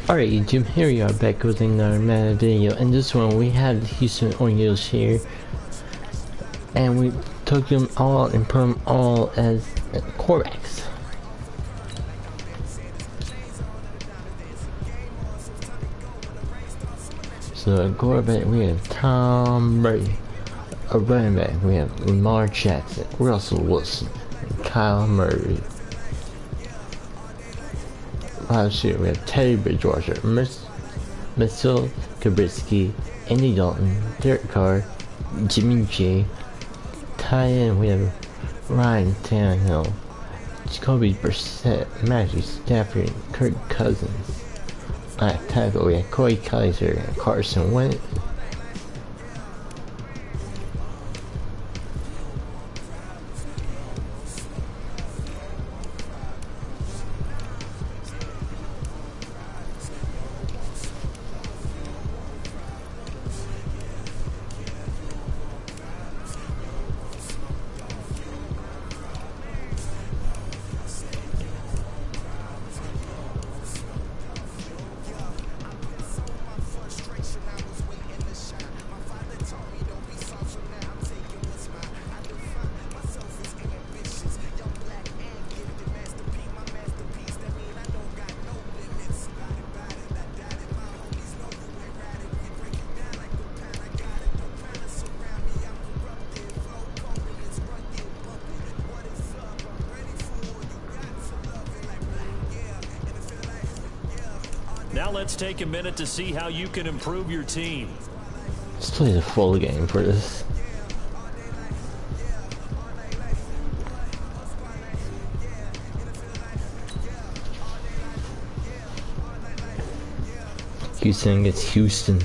Alright YouTube, here we are back with another meta video. In this one we have the Houston Oilers here. And we took them all and put them all as quarterbacks. So quarterback we have Tom Brady. A running back we have Lamar Jackson, Russell Wilson, and Kyle Murray. Last year we have Teddy Bridgewater, Mitchell Trubisky, Andy Dalton, Derek Carr, Jimmy G. Tight end we have Ryan Tannehill, Jacoby Brissett, Matthew Stafford, and Kirk Cousins. At tackle we have Corey Kaiser and Carson Wentz. Now let's take a minute to see how you can improve your team. Let's play the full game for this. Houston gets Houston.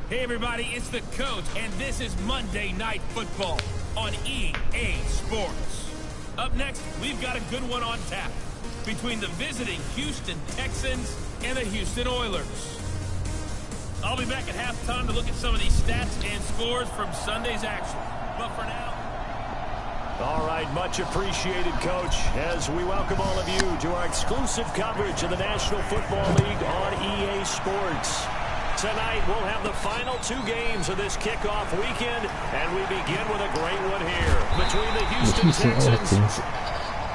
Hey everybody, it's the coach, and this is Monday Night Football on EA Sports. Up next, we've got a good one on tap between the visiting Houston Texans and the Houston Oilers. I'll be back at halftime to look at some of these stats and scores from Sunday's action. But for now... All right, much appreciated, Coach, as we welcome all of you to our exclusive coverage of the National Football League on EA Sports. Tonight, we'll have the final two games of this kickoff weekend, and we begin with a great one here between the Houston Texans.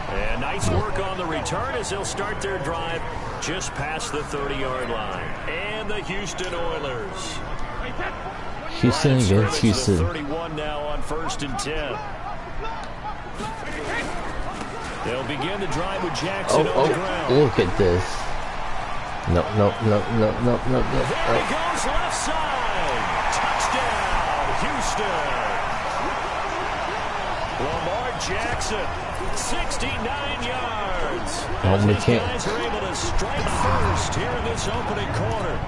And nice work on the return as they'll start their drive just past the 30-yard line. And the Houston Oilers. Houston against Houston. 31 now on 1st and 10. They'll begin the drive with Jackson on the ground. Look at this. No. There he goes, left side. Touchdown, Houston. Lamar Jackson, 69 yards. Oh, we can't. Guys are able to strike first here in this opening quarter.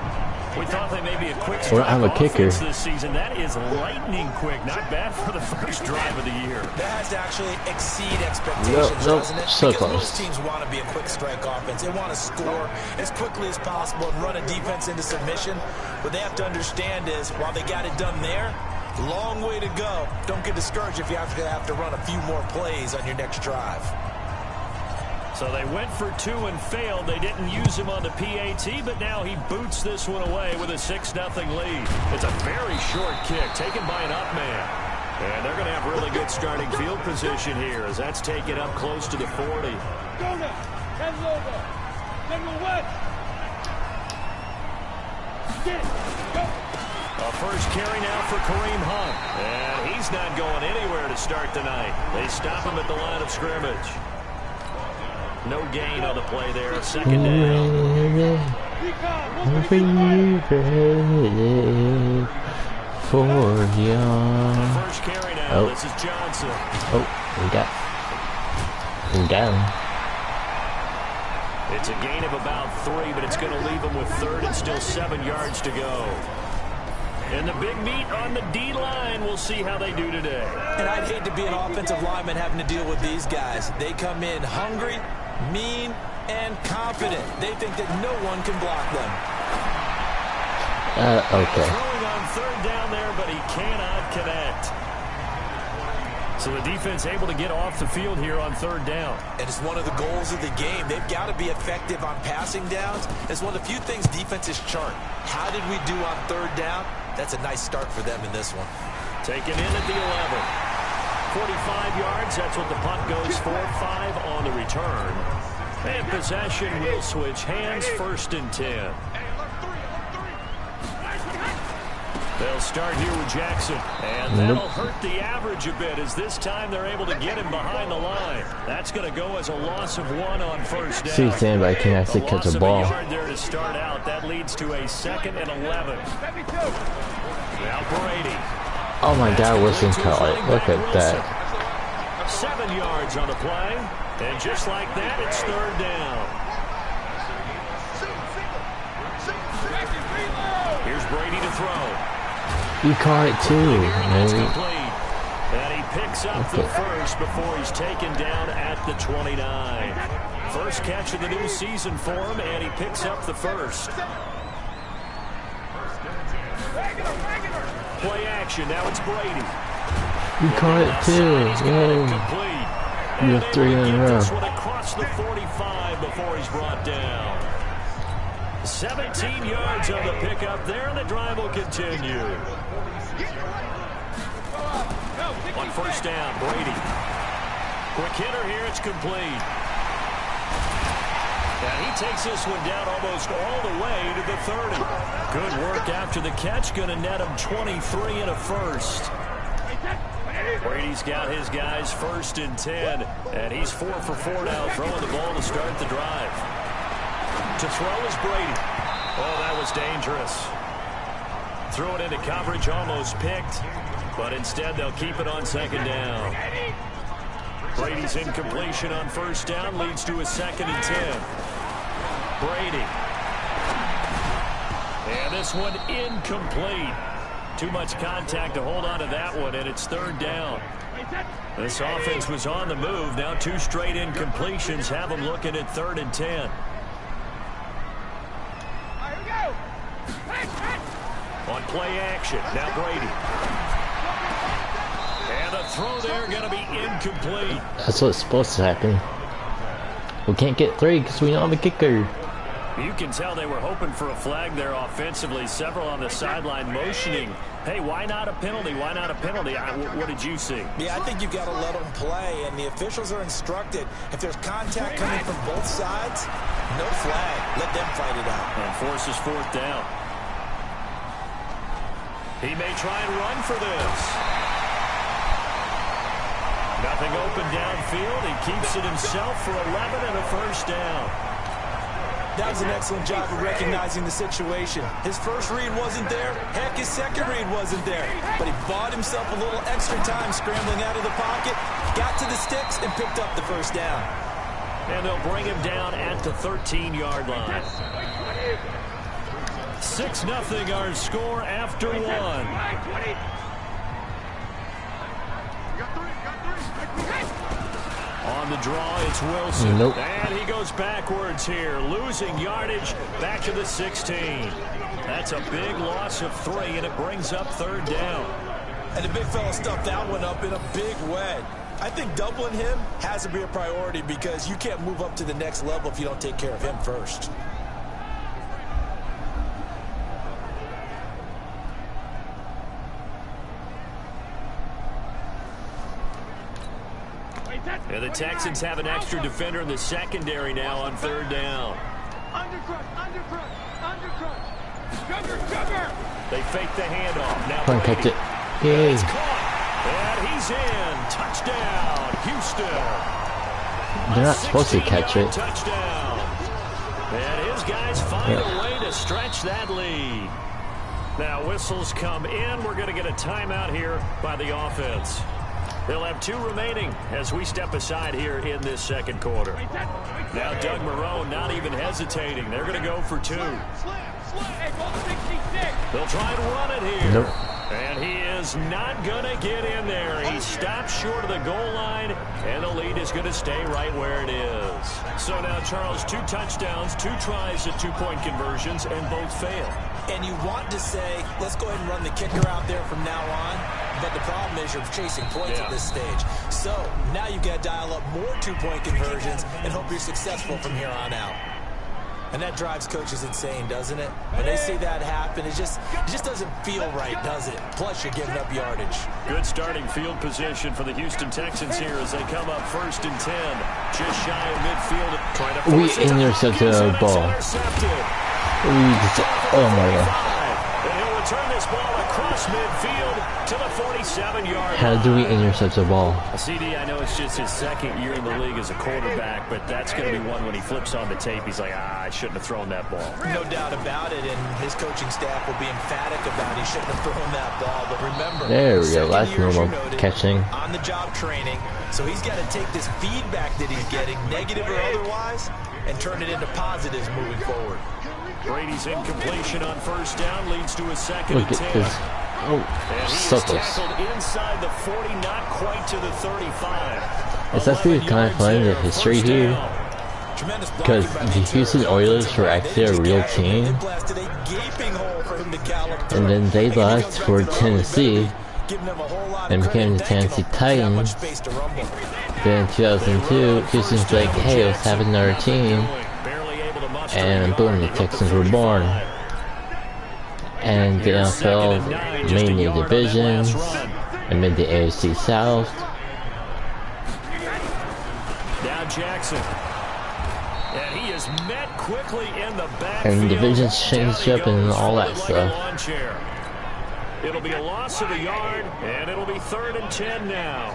We thought they may be a quick Or I'm a kicker this season. That is lightning quick. Not bad for the first drive of the year. That has to actually exceed expectations, doesn't it? So because close. most teams want to be a quick strike offense. They want to score as quickly as possible and run a defense into submission. What they have to understand is, while they got it done there, long way to go. Don't get discouraged if you have to run a few more plays on your next drive. So they went for two and failed. They didn't use him on the PAT, but now he boots this one away with a 6-0 lead. It's a very short kick taken by an up man. And they're going to have really good starting field position here as that's taken up close to the 40. Go now. Hands over. Number one. Sit. Go. A first carry now for Kareem Hunt. And he's not going anywhere to start the night. They stop him at the line of scrimmage. No gain on the play there. 2nd down. For you. First carry now. This is Johnson. Oh, we got him down. It's a gain of about 3, but it's going to leave them with third and still 7 yards to go. And the big meat on the D-line, we'll see how they do today. And I'd hate to be an offensive lineman having to deal with these guys. They come in hungry, mean, and confident. They think that no one can block them. Okay. Throwing on third down there, but he cannot connect. So the defense able to get off the field here on third down. And it's one of the goals of the game. They've got to be effective on passing downs. It's one of the few things defenses chart. How did we do on third down? That's a nice start for them in this one. Taken in at the 11. 45 yards, that's what the punt goes for. 5 on the return. And possession will switch hands, 1st and 10. They'll start here with Jackson, and that'll hurt the average a bit as this time they're able to get him behind the line. That's going to go as a loss of 1 on 1st down. See if anybody can actually catch a ball. Loss of a yard there to start out. That leads to a 2nd and 11. Now Brady. Oh my God, Wilson caught it. Look at that. 7 yards on the play, and just like that, it's third down. Here's Brady to throw. You caught it too, maybe. And he picks up the first before he's taken down at the 29. First catch of the new season for him, and he picks up the first. Play action, now it's Brady. You caught it too. Yay. You have 3 in a row. This one across the 45 before he's brought down. 17 yards on the pickup there, and the drive will continue. On 1st down, Brady. Quick hitter here, it's complete. And he takes this one down almost all the way to the 30. Good work after the catch, going to net him 23 and a first. Brady's got his guys 1st and 10, and he's 4 for 4 now, throwing the ball to start the drive. To throw is Brady. Oh, that was dangerous. Throw it into coverage, almost picked, but instead they'll keep it on 2nd down. Brady's incompletion on 1st down leads to a 2nd and 10. Brady. And this one incomplete. Too much contact to hold on to that one, and it's 3rd down. This offense was on the move. Now 2 straight incompletions have them looking at 3rd and 10. On play action, now Brady. And the throw there going to be incomplete. That's what's supposed to happen. We can't get 3 because we don't have a kicker. You can tell they were hoping for a flag there offensively. Several on the sideline motioning. Hey, why not a penalty? Why not a penalty? What did you see? Yeah, I think you've got to let them play, and the officials are instructed. If there's contact coming from both sides, no flag. Let them fight it out. And forces 4th down. He may try and run for this. Nothing open downfield. He keeps it himself for 11 and a first down. That was an excellent job of recognizing the situation. His first read wasn't there. Heck, his second read wasn't there. But he bought himself a little extra time scrambling out of the pocket, got to the sticks, and picked up the first down. And they'll bring him down at the 13-yard line. 6-0 our score after 1. On the draw, it's Wilson. Nope. And he goes backwards here, losing yardage back to the 16. That's a big loss of 3, and it brings up 3rd down. And the big fella stuffed that one up in a big way. I think doubling him has to be a priority because you can't move up to the next level if you don't take care of him first. And the Texans have an extra defender in the secondary now on 3rd down. They fake the handoff. Now Come on, catch it. Yay. It's caught. And he's in. Touchdown, Houston. They're not supposed to catch it. Touchdown. And his guys find a way to stretch that lead. Now whistles come in. We're going to get a timeout here by the offense. They'll have 2 remaining as we step aside here in this second quarter. Now Doug Marrone not even hesitating. They're going to go for 2. They'll try and run it here. Nope. And he is not going to get in there. He stopped short of the goal line, and the lead is going to stay right where it is. So now, Charles, 2 touchdowns, 2 tries at 2-point conversions, and both fail. And you want to say, let's go ahead and run the kicker out there from now on. But the problem is you're chasing points at this stage. So now you've got to dial up more 2-point conversions and hope you're successful from here on out. And that drives coaches insane, doesn't it? When they see that happen, it just doesn't feel right, does it? Plus, you're giving up yardage. Good starting field position for the Houston Texans here as they come up 1st and 10. Just shy of midfield. Trying to We intercepted the ball. Oh my god. And he'll return this ball across midfield to the 47-yard line. How do we intercept the ball? CD, I know it's just his 2nd year in the league as a quarterback, but that's going to be one when he flips on the tape. He's like, I shouldn't have thrown that ball. No doubt about it, and his coaching staff will be emphatic about he shouldn't have thrown that ball. But remember, there we go. That's normal catching. On-the-job training, so he's got to take this feedback that he's getting, negative or otherwise, and turn it into positives moving forward. Brady's incompletion on 1st down leads to a 2nd and 10. This. Oh, so close. Tackled inside the 40, not quite to the 35. It's actually kind of funny the history here, because the Houston Oilers were actually a real team, and then they lost for Tennessee and became the Tennessee Titans. Then in 2002, Houston's like, hey, let's have another team. And boom, the Texans were born. And the NFL made new divisions and made the AFC South. Now Jackson. And he is met quickly in the backfield. And divisions changed up and all that stuff. It'll be a loss of a yard, and it'll be 3rd and 10 now.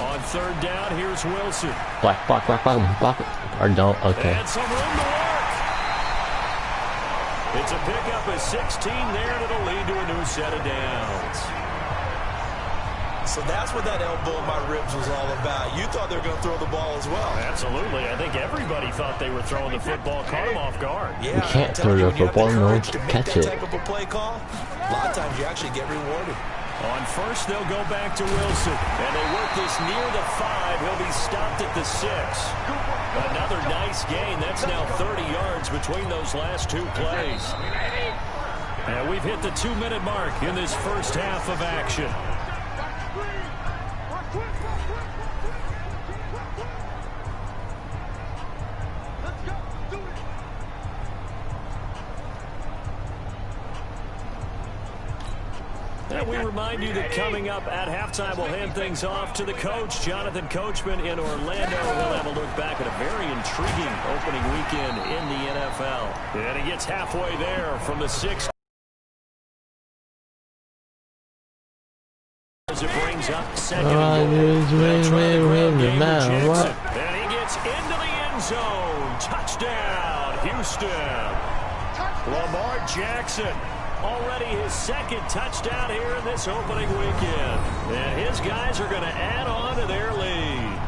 On 3rd down, here's Wilson. Block. Or don't, okay. And some room to work. It's a pickup of 16 there, and it'll lead to a new set of downs. So that's what that elbow in my ribs was all about. You thought they were going to throw the ball as well. Absolutely. I think everybody thought they were throwing the football, caught them off guard. Yeah, you can't throw the football, no one can catch it. Type of a play call, a lot of times you actually get rewarded. On 1st, they'll go back to Wilson. And they work this near the 5. He'll be stopped at the 6. Another nice gain. That's now 30 yards between those last 2 plays. And we've hit the 2-minute mark in this first half of action. And we remind you that coming up at halftime, we'll hand things off to the coach, Jonathan Coachman in Orlando. We'll have a look back at a very intriguing opening weekend in the NFL. And he gets halfway there from the 6. As it brings up 2nd and goal. And he gets into the end zone. Touchdown, Houston. Lamar Jackson. Already his 2nd touchdown here in this opening weekend. And his guys are going to add on to their lead.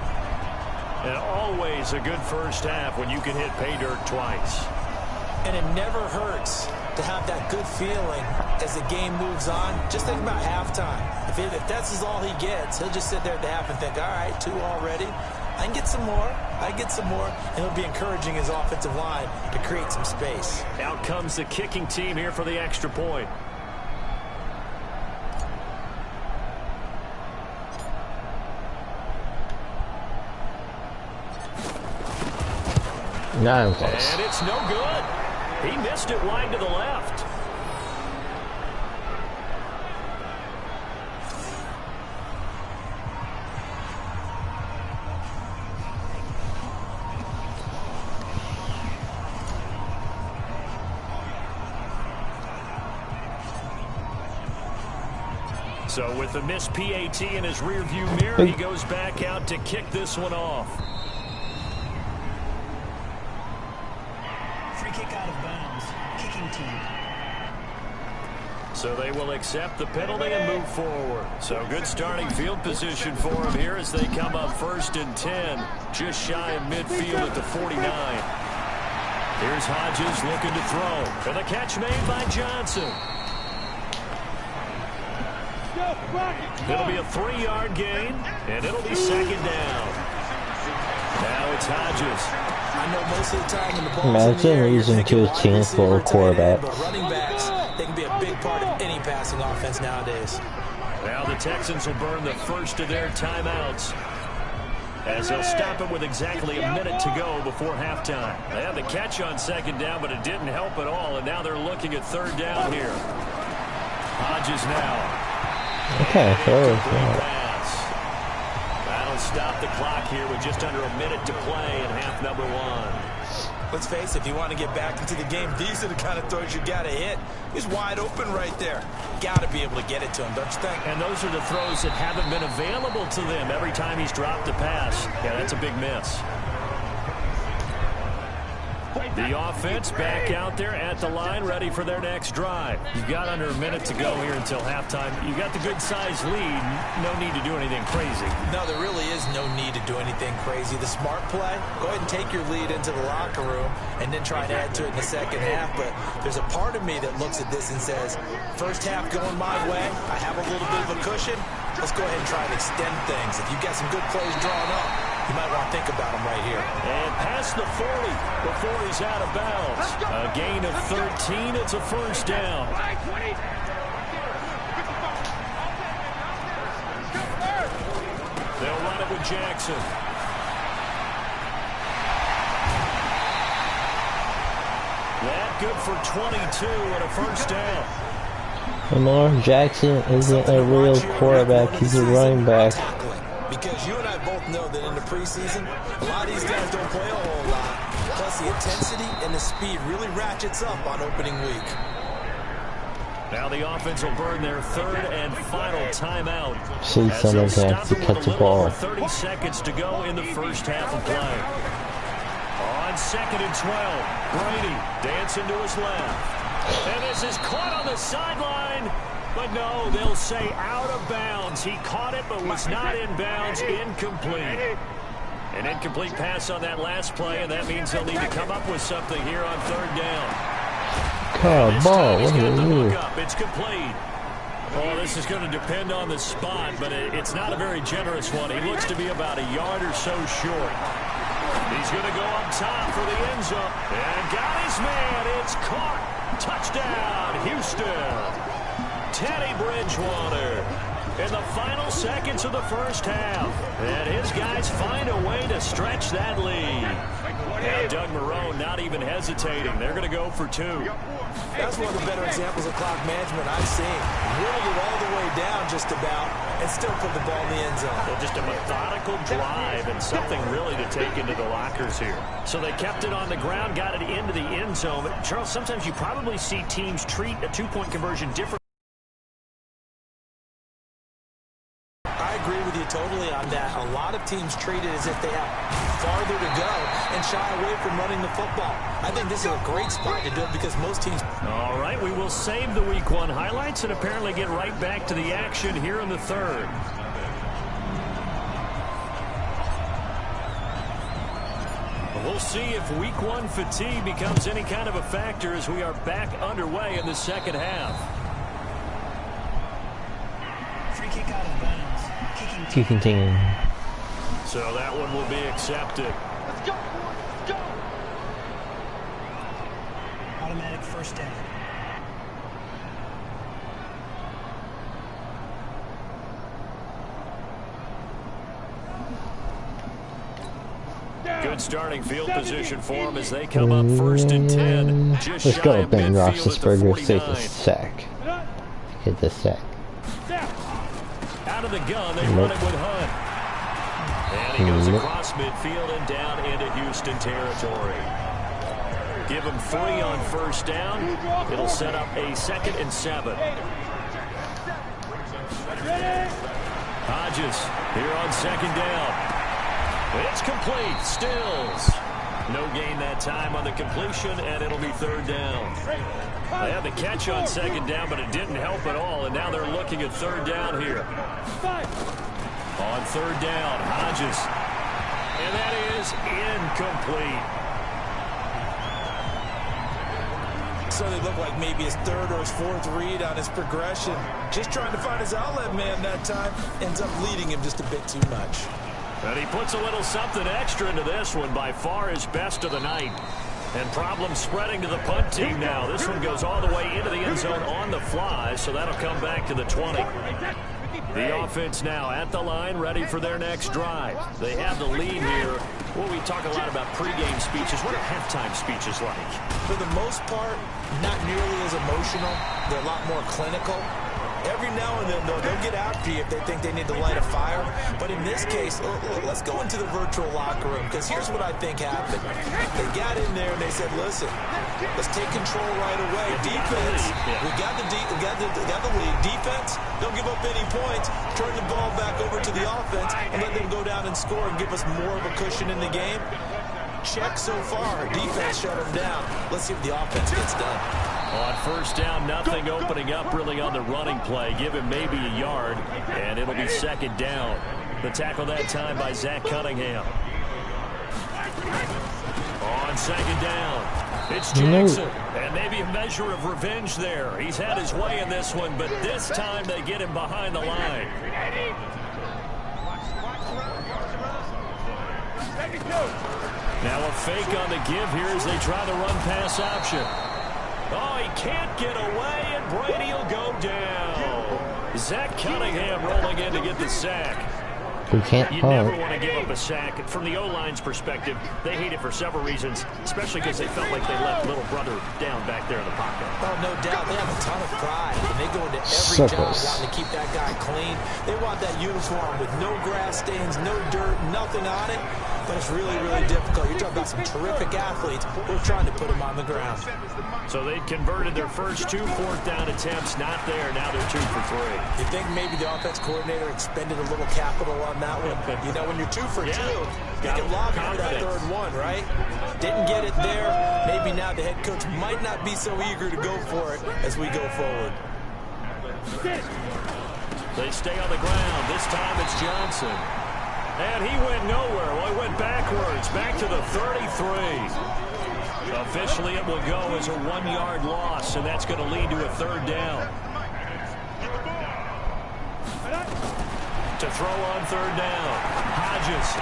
And always a good first half when you can hit pay dirt twice. And it never hurts to have that good feeling as the game moves on. Just think about halftime. If that's all he gets, he'll just sit there at the half and think, all right, 2 already. I can get some more. And he'll be encouraging his offensive line to create some space. Out comes the kicking team here for the extra point. Not close. And it's no good. He missed it wide to the left. So with the missed PAT in his rearview mirror, he goes back out to kick this one off. Free kick out of bounds. Kicking team. So they will accept the penalty and move forward. So good starting field position for them here as they come up 1st and 10. Just shy of midfield at the 49. Here's Hodges looking to throw. And the catch made by Johnson. It'll be a 3-yard gain, and it'll be 2nd down. Now it's Hodges. I know most of the time when the ball's Imagine in the air, losing to a team full of quarterbacks. But running backs, they can be a big part of any passing offense nowadays. Now the Texans will burn the first of their timeouts, as they'll stop it with exactly a minute to go before halftime. They had the catch on 2nd down, but it didn't help at all, and now they're looking at 3rd down here. Hodges now. Okay, fair. That'll stop the clock here with just under a minute to play in half number 1. Let's face it, if you want to get back into the game, these are the kind of throws you got to hit. He's wide open right there. Got to be able to get it to him, don't you think? And those are the throws that haven't been available to them every time he's dropped the pass. Yeah, that's a big miss. The offense back out there at the line, ready for their next drive. You've got under a minute to go here until halftime. You've got the good-sized lead. No need to do anything crazy. No, there really is no need to do anything crazy. The smart play, go ahead and take your lead into the locker room and then try and add to it in the second half. But there's a part of me that looks at this and says, first half going my way, I have a little bit of a cushion. Let's go ahead and try and extend things. If you've got some good plays drawn up, you might want to think about them right here. And past the 40 before he's out of bounds. A gain of 13. It's a 1st down. They'll run it with Jackson. That good for 22 and a 1st down. Lamar Jackson isn't a real quarterback. He's a running back. Because you and I both know that in the preseason, a lot of these guys don't play a whole lot. Plus, the intensity and the speed really ratchets up on opening week. Now the offense will burn their 3rd and final timeout. See someone have to cut the ball. 30 seconds to go in the first half of play. On 2nd and 12, Brady dancing to his left. And this is caught on the sideline. But no, they'll say out of bounds. He caught it, but was not in bounds. Incomplete. An incomplete pass on that last play, and that means they'll need to come up with something here on 3rd down. God, ball, what are you? It's complete. Oh, this is going to depend on the spot, but it's not a very generous one. He looks to be about a yard or so short. He's going to go up top for the end zone. And got his man. It's caught. Touchdown, Houston. Teddy Bridgewater in the final seconds of the first half. And his guys find a way to stretch that lead. Now Doug Marrone not even hesitating. They're going to go for 2. That's one of the better examples of clock management I've seen. Whittled it all the way down just about and still put the ball in the end zone. Well, just a methodical drive and something really to take into the lockers here. So they kept it on the ground, got it into the end zone. But Charles, sometimes you probably see teams treat a 2-point conversion differently. Totally on that. A lot of teams treat it as if they have farther to go and shy away from running the football. I think this is a great spot to do it because most teams... All right, we will save the Week 1 highlights and apparently get right back to the action here in the 3rd. We'll see if Week 1 fatigue becomes any kind of a factor as we are back underway in the second half. Free kick out of bounds. Kicking team. So that one will be accepted. Let's go. Let's go. Automatic 1st down. Good starting field position for them as they come up 1st and 10. Just Let's shy go, of Ben midfield at the Roethlisberger. Take 49. the sack. Hit the sack. Out of the gun, they run it with Hunt. And he goes across midfield and down into Houston territory. Give him 3 on 1st down. It'll set up a 2nd and 7. Hodges here on 2nd down. It's complete. Stills. No gain that time on the completion, and it'll be third down. They had the catch on second down, but it didn't help at all, and now they're looking at third down here. On third down, Hodges. And that is incomplete. So they look like maybe his third or his fourth read on his progression. Just trying to find his outlet man that time. Ends up leading him just a bit too much. And he puts a little something extra into this one, by far his best of the night. And problems spreading to the punt team now. This one goes all the way into the end zone on the fly, so that'll come back to the 20. The offense now at the line, ready for their next drive. They have the lead here. Well, we talk a lot about pregame speeches. What are halftime speeches like? For the most part, not nearly as emotional. They're a lot more clinical. Every now and then, though, they'll get after you if they think they need to light a fire. But in this case, let's go into the virtual locker room, because here's what I think happened. They got in there and they said, listen, let's take control right away. Defense, we got the lead. Defense, don't give up any points. Turn the ball back over to the offense and let them go down and score and give us more of a cushion in the game. Check so far. Defense shut them down. Let's see if the offense gets done. On first down, nothing opening up really on the running play. Give him maybe a yard, and it'll be second down. The tackle that time by Zach Cunningham. On second down, it's Jackson. And maybe a measure of revenge there. He's had his way in this one, but this time they get him behind the line. Now a fake on the give here as they try the run-pass option. Oh, he can't get away, and Brady will go down. Zach Cunningham rolling in to get the sack. We can't You never want to give up a sack. From the O-line's perspective, they hate it for several reasons, especially because they felt like they left little brother down back there in the pocket. Oh, no doubt. They have a ton of pride, and they go into every job wanting to keep that guy clean. They want that uniform with no grass stains, no dirt, nothing on it. But it's really, really difficult. You're talking about some terrific athletes. We're trying to put them on the ground. So they converted their first 2 fourth-down attempts. Not there. Now they're 2 for 3. You think maybe the offense coordinator expended a little capital on that one? You know, when you're 2 for 2, you can lobby for that third one, right? Didn't get it there. Maybe now the head coach might not be so eager to go for it as we go forward. They stay on the ground. This time it's Johnson. And he went nowhere. Well, he went backwards, back to the 33. Officially, it will go as a 1-yard loss, and that's going to lead to a third down. To throw on third down, Hodges.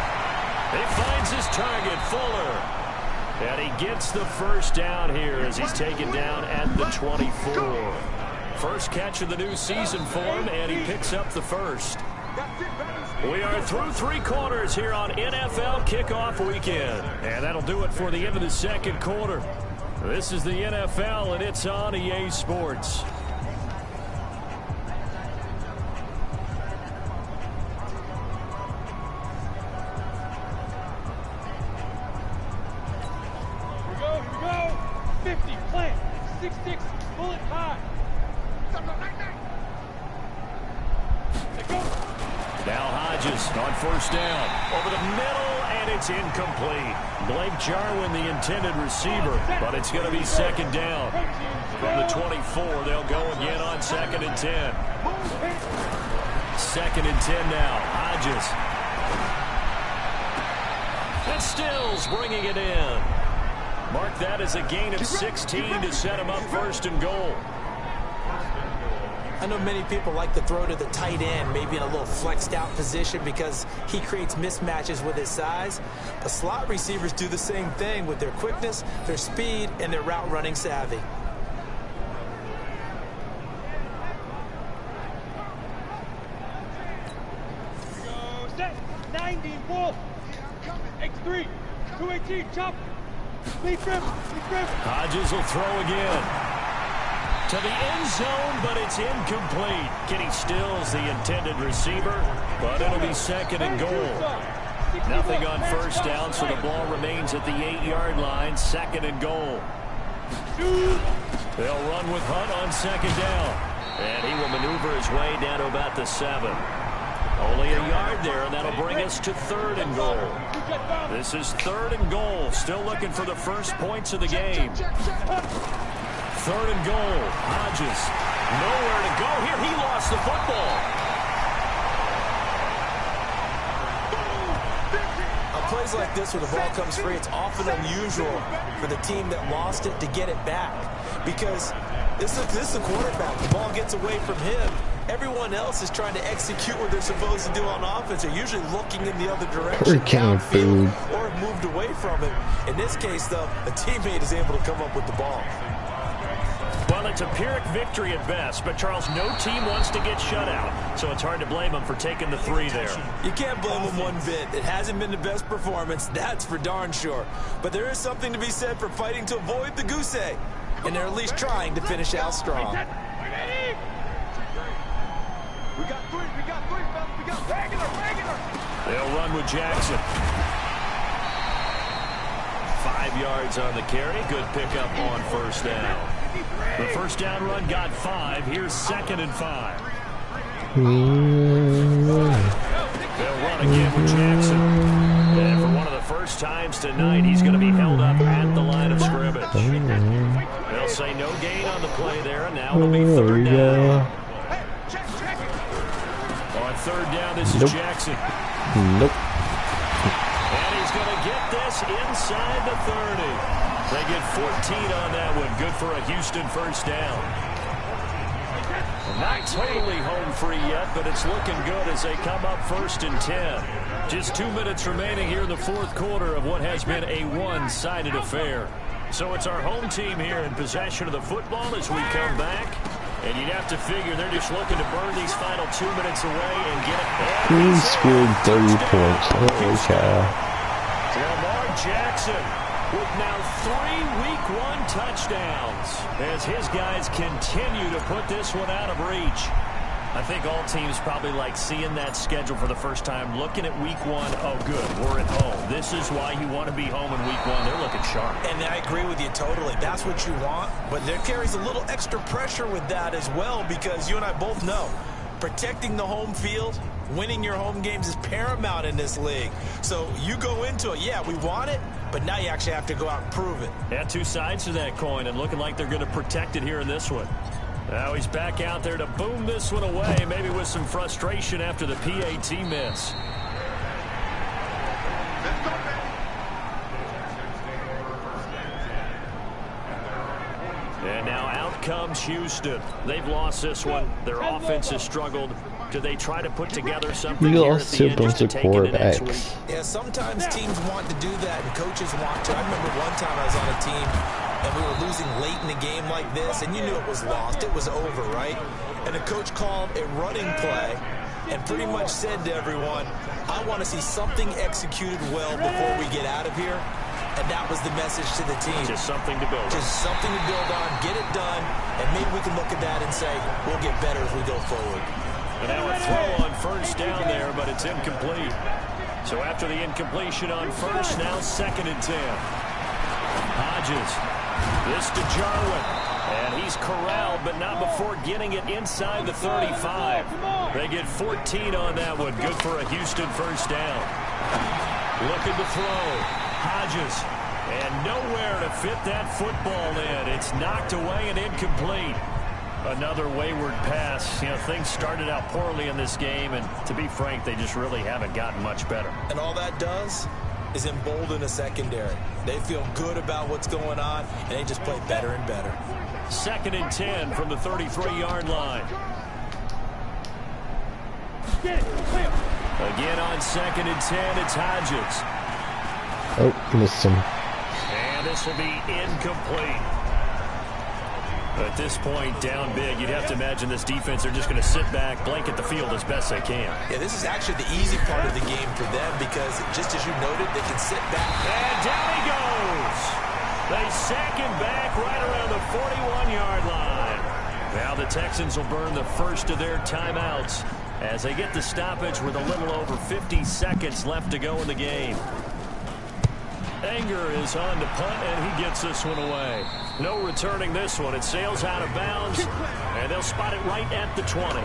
He finds his target, Fuller. And he gets the first down here as he's taken down at the 24. First catch of the new season for him, and he picks up the first. We are through 3 quarters here on NFL Kickoff Weekend. And that'll do it for the end of the second quarter. This is the NFL, and it's on EA Sports. Here we go. 50, plant, 6-6, bullet high. Now Hodges on first down. Over the middle, and it's incomplete. Blake Jarwin, the intended receiver, but it's going to be second down. From the 24, they'll go again on 2nd and 10. 2nd and 10 now. Hodges. And Stills bringing it in. Mark that as a gain of 16 to set him up first and goal. I know many people like to throw to the tight end, maybe in a little flexed out position because he creates mismatches with his size. But slot receivers do the same thing with their quickness, their speed, and their route running savvy. Go set, 90, Wolf. X3, 218, chop. Lead grip. Hodges will throw again. To the end zone, but it's incomplete. Kenny Stills, the intended receiver, but it'll be 2nd and goal. Nothing on first down, so the ball remains at the 8-yard line. 2nd and goal. They'll run with Hunt on 2nd down. And he will maneuver his way down to about the 7. Only a yard there, and that'll bring us to 3rd and goal. This is 3rd and goal. Still looking for the first points of the game. 3rd and goal. Hodges, nowhere to go here. He lost the football. On plays like this where the ball comes free, it's often unusual for the team that lost it to get it back. Because this is the quarterback. The ball gets away from him. Everyone else is trying to execute what they're supposed to do on offense. They're usually looking in the other direction, downfield, or have moved away from it. In this case, though, a teammate is able to come up with the ball. Well, it's a Pyrrhic victory at best, but Charles, no team wants to get shut out, so it's hard to blame them for taking the 3 there. You can't blame them one bit. It hasn't been the best performance, that's for darn sure. But there is something to be said for fighting to avoid the goose egg, and they're at least trying to finish out strong. We got 3, fellas. We got regular. They'll run with Jackson. 5 yards on the carry. Good pickup on 1st down. The 1st down run got 5. Here's 2nd and 5. They'll run again with Jackson. And for one of the first times tonight, he's going to be held up at the line of scrimmage. They'll say no gain on the play there, and now it'll be 3rd down. On 3rd down, this is Jackson. Nope. And he's going to get this inside the 30. They get 14 on that one. Good for a Houston 1st down. Not totally home free yet, but it's looking good as they come up 1st and 10. Just 2 minutes remaining here in the 4th quarter of what has been a one-sided affair. So it's our home team here in possession of the football as we come back. And you'd have to figure they're just looking to burn these final 2 minutes away and get it. He scored 30 points. Holy cow. Lamar Jackson with now 3 Week 1 touchdowns as his guys continue to put this one out of reach. I think all teams probably like seeing that schedule for the first time, looking at Week 1. Oh, good, we're at home. This is why you want to be home in Week 1. They're looking sharp. And I agree with you totally. That's what you want. But there carries a little extra pressure with that as well, because you and I both know protecting the home field, winning your home games is paramount in this league. So you go into it, yeah, we want it, but now you actually have to go out and prove it. Yeah, 2 sides to that coin, and looking like they're going to protect it here in this one. Now he's back out there to boom this one away, maybe with some frustration after the PAT miss. And now out comes Houston. They've lost this one. Their offense has struggled. Do they try to put together something here at the end just to take it next week? Yeah, sometimes teams want to do that, and coaches want to. I remember one time I was on a team, and we were losing late in a game like this, and you knew it was lost. It was over, right? And the coach called a running play and pretty much said to everyone, I want to see something executed well before we get out of here. And that was the message to the team. Just something to build on. Just something to build on, get it done, and maybe we can look at that and say, we'll get better as we go forward. And now a throw on 1st down there, but it's incomplete. So after the incompletion on 1st, now 2nd and 10. Hodges. This to Jarwin, and he's corralled, but not before getting it inside the 35. They get 14 on that one. Good for a Houston 1st down. Looking to throw. Hodges, and nowhere to fit that football in. It's knocked away and incomplete. Another wayward pass. You know, things started out poorly in this game, and to be frank, they just really haven't gotten much better. And all that does is embolden a secondary. They feel good about what's going on, and they just play better and better. 2nd and 10 from the 33-yard line. Again on 2nd and 10, it's Hodges. Oh, missed him. And this will be incomplete. At this point, down big, you'd have to imagine this defense, they're just going to sit back, blanket the field as best they can. Yeah, this is actually the easy part of the game for them because, just as you noted, they can sit back. And down he goes. They sack him back right around the 41-yard line. Now the Texans will burn the first of their timeouts as they get the stoppage with a little over 50 seconds left to go in the game. Anger is on to punt, and he gets this one away. No returning this one. It sails out of bounds, and they'll spot it right at the 20.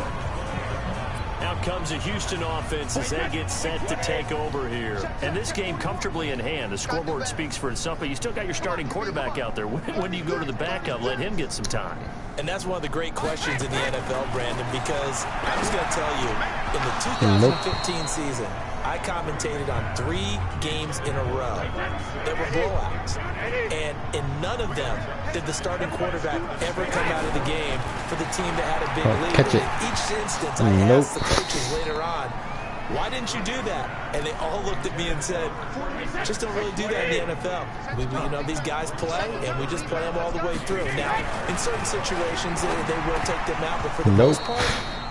Out comes a Houston offense as they get set to take over here. And this game comfortably in hand. The scoreboard speaks for itself, but you still got your starting quarterback out there. When do you go to the backup? Let him get some time. And that's one of the great questions in the NFL, Brandon, because I'm just going to tell you, in the 2015 season, I commentated on 3 games in a row that were blowouts. And in none of them did the starting quarterback ever come out of the game for the team that had a big lead. Catch it. In each instance, I asked the coaches later on, why didn't you do that? And they all looked at me and said, just don't really do that in the NFL. You know, these guys play, and we just play them all the way through. Now, in certain situations, they will take them out, but for the most part,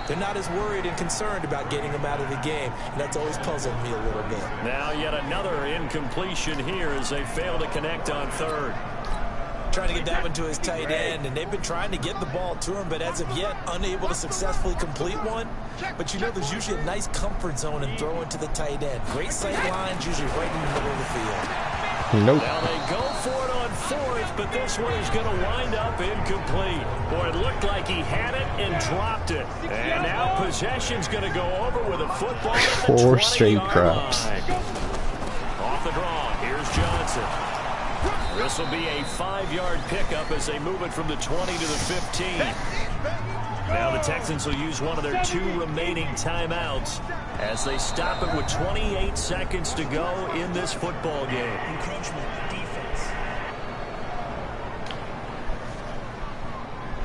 they're not as worried and concerned about getting them out of the game, and that's always puzzled me a little bit. Now yet another incompletion here as they fail to connect on third. Trying to get that one to his tight end, and they've been trying to get the ball to him, but as of yet, unable to successfully complete one. But you know, there's usually a nice comfort zone in throwing to the tight end. Great sight lines, usually right in the middle of the field. Nope. Now they go for it on fourth, but this one is going to wind up incomplete. Boy, it looked like he had it and dropped it. And now possession's going to go over with a football at the 4 straight 20-yard drops. line. Off the draw, here's Johnson. This will be a 5-yard pickup as they move it from the 20 to the 15. Now the Texans will use one of their 2 remaining timeouts as they stop it with 28 seconds to go in this football game. Encroachment, defense.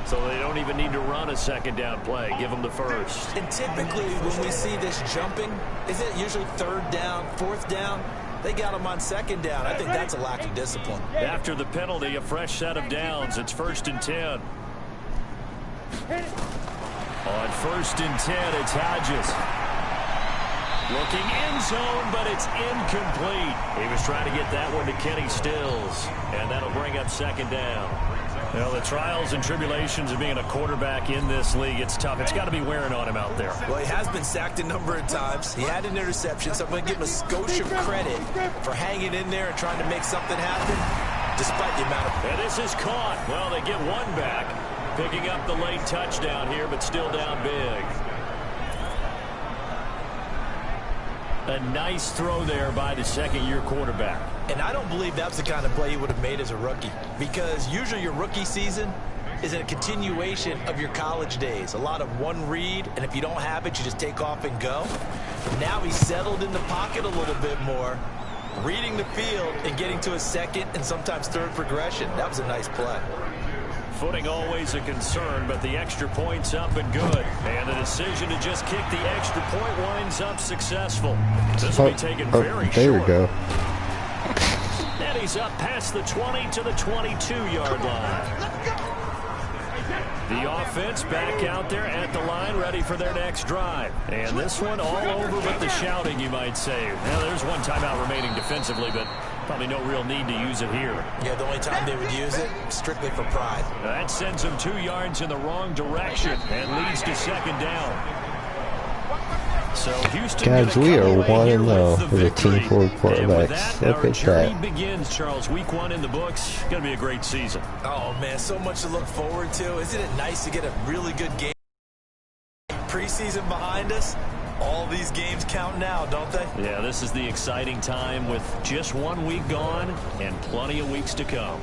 So they don't even need to run a second down play. Give them the first. And typically when we see this jumping, isn't it usually 3rd down, 4th down? They got them on 2nd down. I think that's a lack of discipline. After the penalty, a fresh set of downs. It's 1st and 10. On 1st and 10, it's Hodges. Looking end zone, but it's incomplete. He was trying to get that one to Kenny Stills, and that'll bring up 2nd down. Well, the trials and tribulations of being a quarterback in this league, it's tough. It's got to be wearing on him out there. Well, he has been sacked a number of times. He had an interception, so I'm going to give him a skosh of credit for hanging in there and trying to make something happen, despite the amount of... And this is caught. Well, they get one back, picking up the late touchdown here, but still down big. A nice throw there by the 2nd-year quarterback. And I don't believe that's the kind of play he would have made as a rookie, because usually your rookie season is a continuation of your college days. A lot of one read, and if you don't have it, you just take off and go. Now he's settled in the pocket a little bit more, reading the field and getting to a 2nd and sometimes 3rd progression. That was a nice play. Footing always a concern, but the extra point's up and good. And the decision to just kick the extra point winds up successful. This will be taken very short. There we go. And he's up past the 20 to the 22-yard line. The offense back out there at the line, ready for their next drive. And this one all over but the shouting, you might say. Now, there's one timeout remaining defensively, but probably no real need to use it here. Yeah, the only time they would use it, strictly for pride. That sends them 2 yards in the wrong direction and leads to 2nd down. So Houston, guys, we are 1-0 with a team forward quarterbacks. Look at that. Begins, Charles. Week 1 in the books. Going to be a great season. Oh, man, so much to look forward to. Isn't it nice to get a really good game? Preseason behind us. All these games count now, don't they? Yeah, this is the exciting time with just 1 week gone and plenty of weeks to come.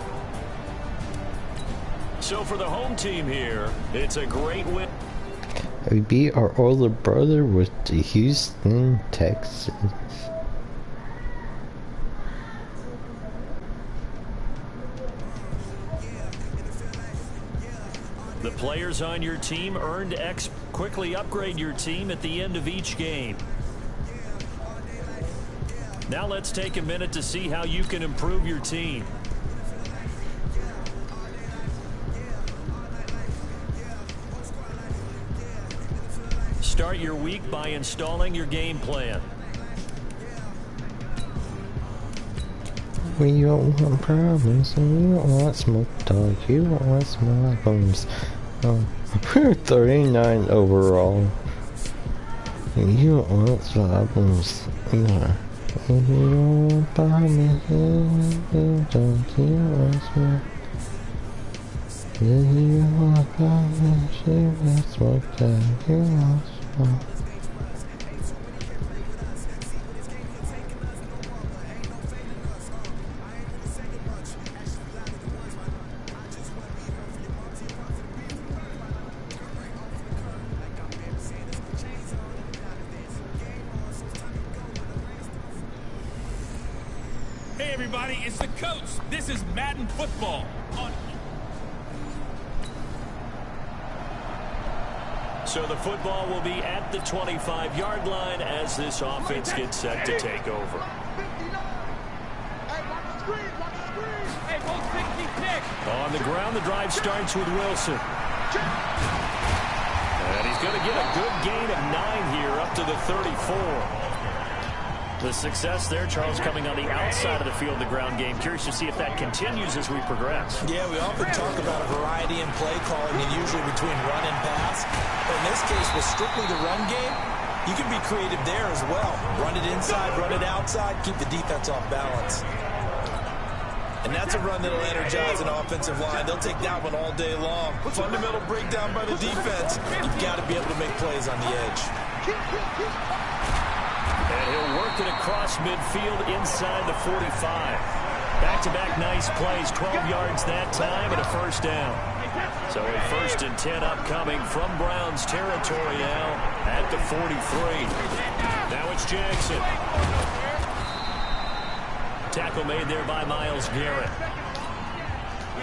So for the home team here, it's a great win. We beat our older brother with the Houston Texans. The players on your team earned X. Quickly upgrade your team at the end of each game. Now let's take a minute to see how you can improve your team. Start your week by installing your game plan. We don't want problems, and we don't want smoke dog. You don't want smoke bombs. We're 39 overall. And you don't want problems. Yeah. And you don't want problems. You don't want smoke. Yeah, you want problems. You want smoke dog. You want smoke. everybody, it's the coach. This is Madden Football on So the football will be at the 25-yard line as this offense gets set to take over. Hey, 166. On the ground, the drive starts with Wilson. And he's going to get a good gain of 9 here up to the 34. The success there, Charles, coming on the outside of the field, the ground game. Curious to see if that continues as we progress. Yeah, we often talk about a variety in play calling and usually between run and pass. But in this case, with strictly the run game, you can be creative there as well. Run it inside, run it outside, keep the defense off balance. And that's a run that'll energize an offensive line. They'll take that one all day long. Fundamental breakdown by the defense. You've got to be able to make plays on the edge. And he'll work it across midfield inside the 45. Back-to-back nice plays, 12 yards that time and a first down. So a 1st and 10 upcoming from Browns territory now at the 43. Now it's Jackson. Tackle made there by Myles Garrett.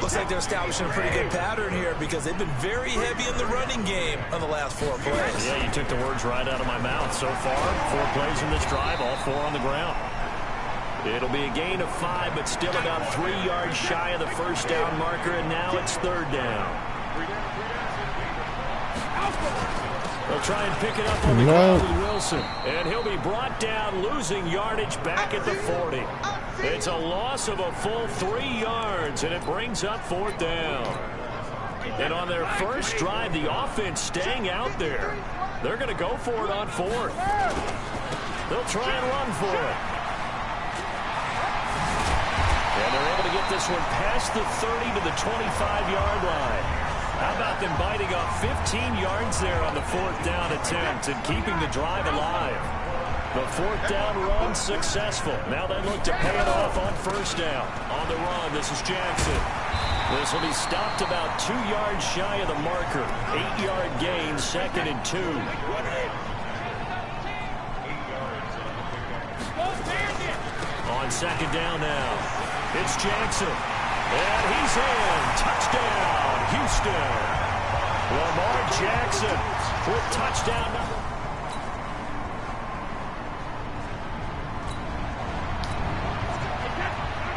Looks like they're establishing a pretty good pattern here because they've been very heavy in the running game on the last 4 plays. Yeah, you took the words right out of my mouth. So far, 4 plays in this drive, all 4 on the ground. It'll be a gain of 5, but still about 3 yards shy of the first down marker, and now it's 3rd down. They'll try and pick it up on the ground with Wilson, and he'll be brought down, losing yardage back at the 40. It's a loss of a full 3 yards, and it brings up 4th down. And on their first drive, the offense staying out there. They're going to go for it on 4th. They'll try and run for it. And they're able to get this one past the 30 to the 25-yard line. How about them biting off 15 yards there on the 4th down attempt and keeping the drive alive? The 4th down run successful. Now they look to pay it off on 1st down. On the run, this is Jackson. This will be stopped about 2 yards shy of the marker. 8-yard gain, 2nd and 2. On 2nd down now, it's Jackson. And he's in. Touchdown, Houston. Lamar Jackson with touchdown number.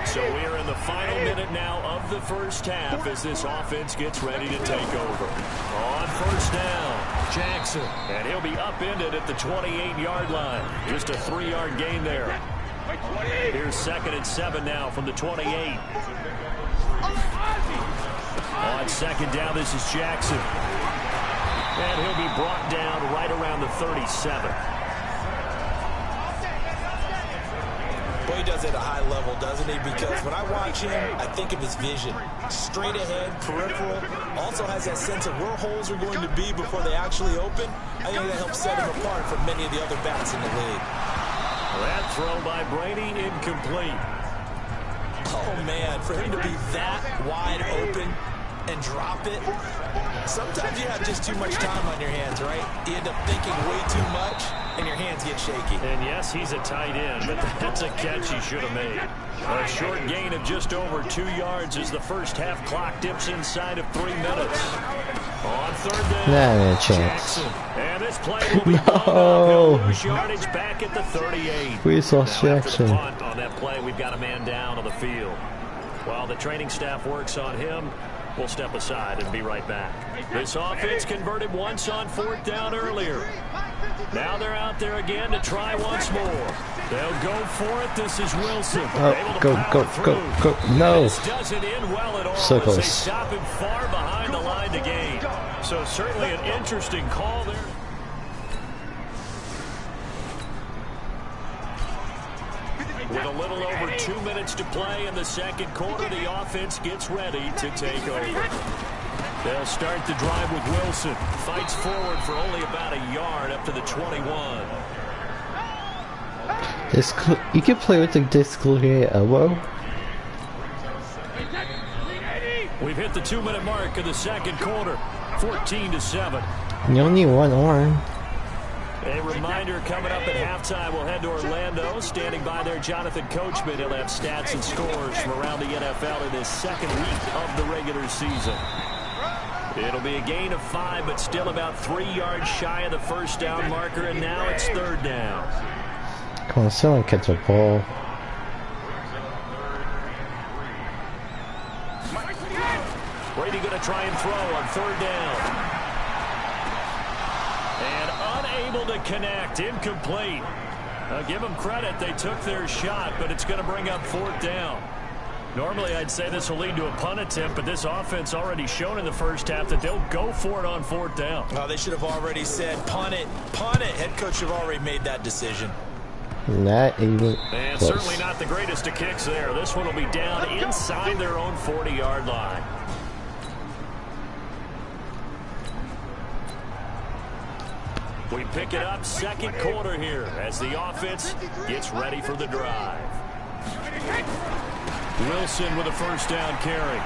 So we are in the final minute now of the first half as this offense gets ready to take over. On 1st down, Jackson. And he'll be upended at the 28-yard line. Just a 3-yard gain there. Here's 2nd and 7 now from the 28. On 2nd down, this is Jackson. And he'll be brought down right around the 37. Well, he does it at a high level, doesn't he? Because when I watch him, I think of his vision. Straight ahead, peripheral. Also has that sense of where holes are going to be before they actually open. I think that helps set him apart from many of the other backs in the league. That throw by Brady, incomplete. Oh, man, for him to be that wide open and drop it. Sometimes you have just too much time on your hands, right? You end up thinking way too much, and your hands get shaky. And yes, he's a tight end, but that's a catch he should have made. A short gain of just over 2 yards as the first half clock dips inside of 3 minutes. On 3rd down, Not a chance. Jackson. And this play will be He'll lose yardage back at the 38. We lost Jackson. After the punt on that play, we've got a man down on the field. While the training staff works on him, we'll step aside and be right back. This offense converted once on 4th down earlier. Now they're out there again to try once more. They'll go for it. This is Wilson. Oh, go. No. This doesn't end well at all. So close. As they stop him far behind the line to gain. So certainly an interesting call there. With a little over 2 minutes to play in the second quarter, the offense gets ready to take over. They'll start the drive with Wilson. Fights forward for only about a yard up to the 21. You can play with the dislocated elbow. We've hit the 2-minute mark of the second quarter. 14-7. You only need one arm. A reminder, coming up at halftime, we'll head to Orlando. Standing by there, Jonathan Coachman. He'll have stats and scores from around the NFL in his second week of the regular season. It'll be a gain of 5, but still about 3 yards shy of the first down marker, and now it's third down. Come on, someone catch a ball. Brady going to try and throw on third down. And unable to connect. Incomplete. Give them credit. They took their shot, but it's going to bring up fourth down. Normally, I'd say this will lead to a punt attempt, but this offense already shown in the first half that they'll go for it on fourth down. Oh, they should have already said, punt it, punt it. Head coach should have already made that decision. Not even And close. certainly not the greatest of kicks there. This one will be down inside their own 40-yard line. We pick it up second quarter here as the offense gets ready for the drive. Wilson with a first down carry.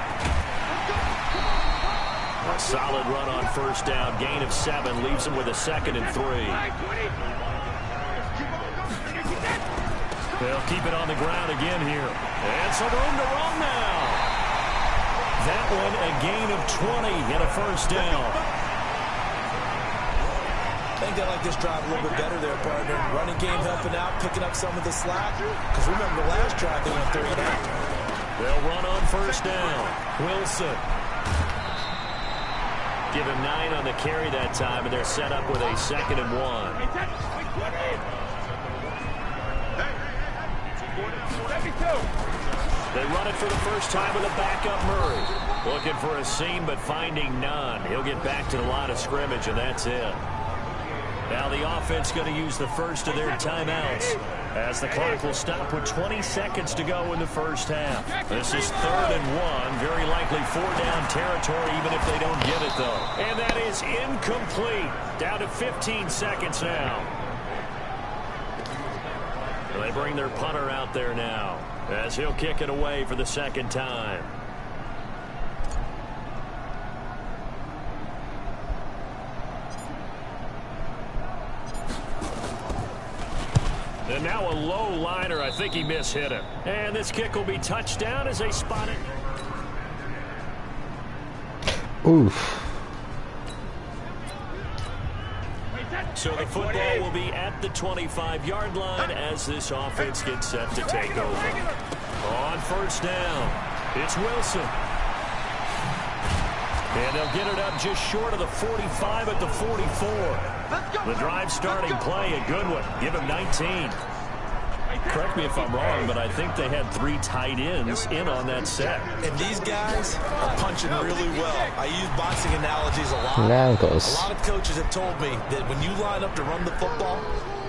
A solid run on first down. Gain of 7 leaves him with a 2nd and 3. They'll keep it on the ground again here. And some room to run now. That one a gain of 20 and a first down. I think they like this drive a little bit better there, partner. Running game helping out, picking up some of the slack. Because remember, the last drive they went 3 and out. They'll run on first down. Wilson. Give him 9 on the carry that time, and they're set up with a 2nd and 1. They run it for the first time with a backup Murray. Looking for a seam, but finding none. He'll get back to the line of scrimmage, and that's it. Now the offense going to use the first of their timeouts as the clock will stop with 20 seconds to go in the first half. This is 3rd and 1. Very likely 4-down territory even if they don't get it, though. And that is incomplete. Down to 15 seconds now. They bring their punter out there now as he'll kick it away for the second time. And now a low liner. I think he mishit it. And this kick will be touchdown as they spot it. Oof. So the football will be at the 25-yard line as this offense gets set to take over. On first down, it's Wilson. And they'll get it up just short of the 45 at the 44. The drive starting play, a good one. Give him 19. Correct me if I'm wrong, but I think they had 3 tight ends in on that set. And these guys are punching really well. I use boxing analogies a lot. Nankos. A lot of coaches have told me that when you line up to run the football,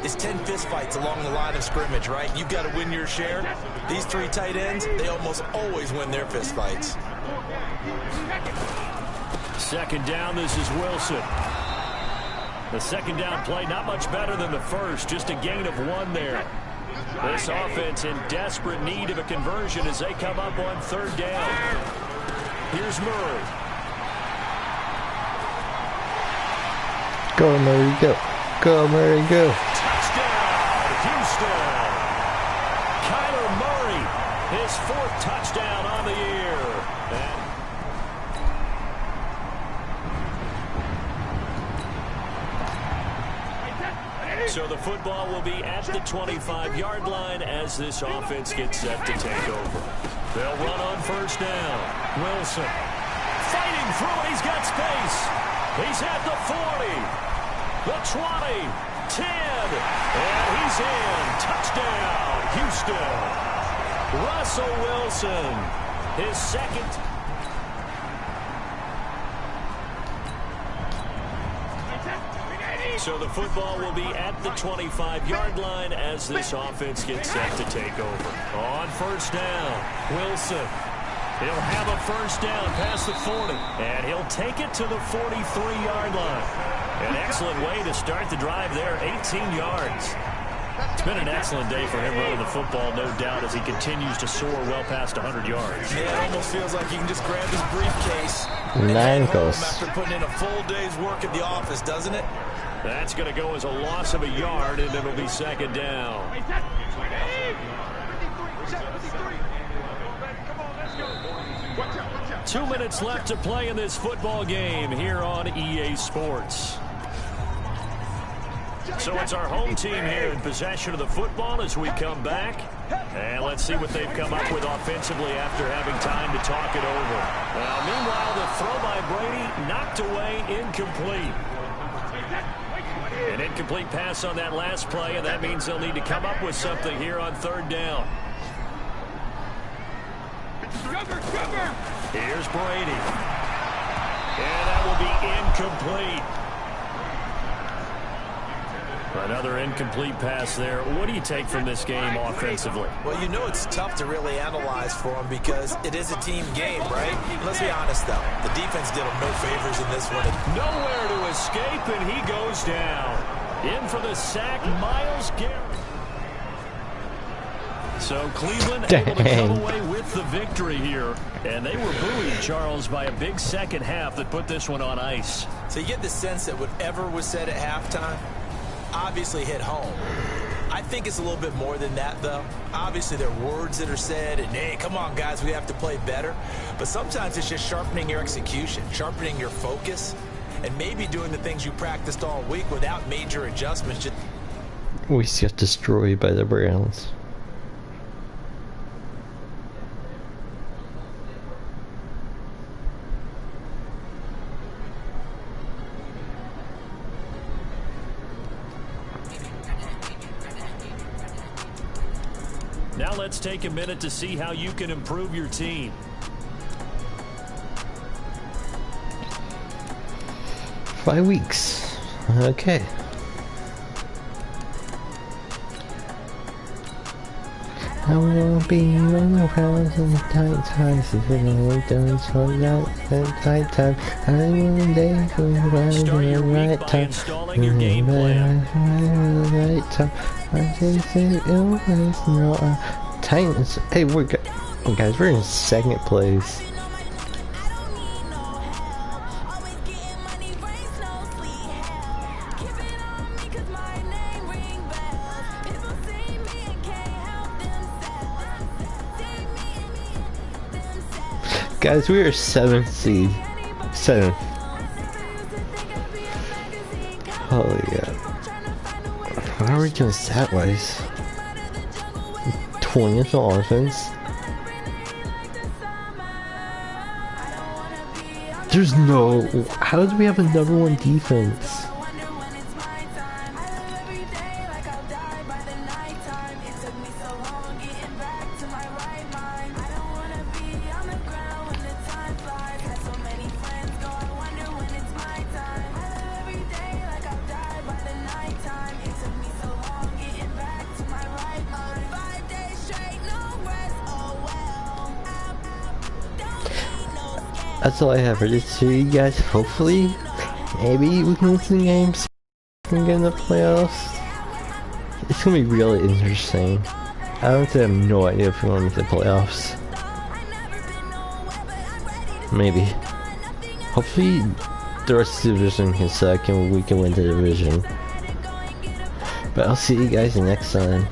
it's 10 fistfights along the line of scrimmage, right? You've got to win your share. These 3 tight ends, they almost always win their fistfights. Second down, this is Wilson. The second down play, not much better than the first, just a gain of 1 there. This offense in desperate need of a conversion as they come up on third down. Here's Murray. Go, Murray, go. Go, Murray, go. Touchdown, Houston. Kyler Murray, his 4th touchdown on the year. So the football will be at the 25-yard line as this offense gets set to take over. They'll run on first down. Wilson fighting through it. He's got space. He's at the 40, the 20, 10, and he's in. Touchdown, Houston. Russell Wilson, his 2nd. So the football will be at the 25-yard line as this offense gets set to take over. On first down, Wilson. He'll have a first down past the 40, and he'll take it to the 43-yard line. An excellent way to start the drive there, 18 yards. It's been an excellent day for him running the football, no doubt, as he continues to soar well past 100 yards. Yeah, it almost feels like he can just grab his briefcase Nankos. after putting in a full day's work at the office, doesn't it? That's going to go as a loss of a yard, and it'll be second down. 2 minutes left to play in this football game here on EA Sports. So it's our home team here in possession of the football as we come back. And let's see what they've come up with offensively after having time to talk it over. Meanwhile, the throw by Brady knocked away, incomplete. An incomplete pass on that last play, and that means they'll need to come up with something here on third down. Here's Brady. And that will be incomplete. Another incomplete pass there. What do you take from this game offensively? Well, you know it's tough to really analyze for them because it is a team game, right? Let's be honest, though. The defense did them no favors in this one. Nowhere to escape, and he goes down. In for the sack, Myles Garrett. So Cleveland able to come away with the victory here. And they were buoyed, Charles, by a big second half that put this one on ice. So you get the sense that whatever was said at halftime obviously hit home. I think it's a little bit more than that, though. Obviously, there are words that are said, and, hey, come on, guys, we have to play better. But sometimes it's just sharpening your execution, sharpening your focus, and maybe doing the things you practiced all week without major adjustments. We got destroyed by the Browns. Now let's take a minute to see how you can improve your team. Five weeks. Okay. I won't be on the crowds in tight times if it ain't done so that tight time. I want day for the right time. Installing your game plan. Right time. I just say always no. Titans. Hey, guys, we're in second place. Guys, we are 7th seed. 7th. Holy God. How are we doing stat-wise? 20th on offense. There's no... How do we have a #1 defense? That's all I have for this to you guys. Hopefully, maybe we can win some games and get in the playoffs. It's gonna be really interesting. I honestly have no idea if we're gonna make the playoffs. Maybe. Hopefully, the rest of the division can suck and we can win the division. But I'll see you guys next time.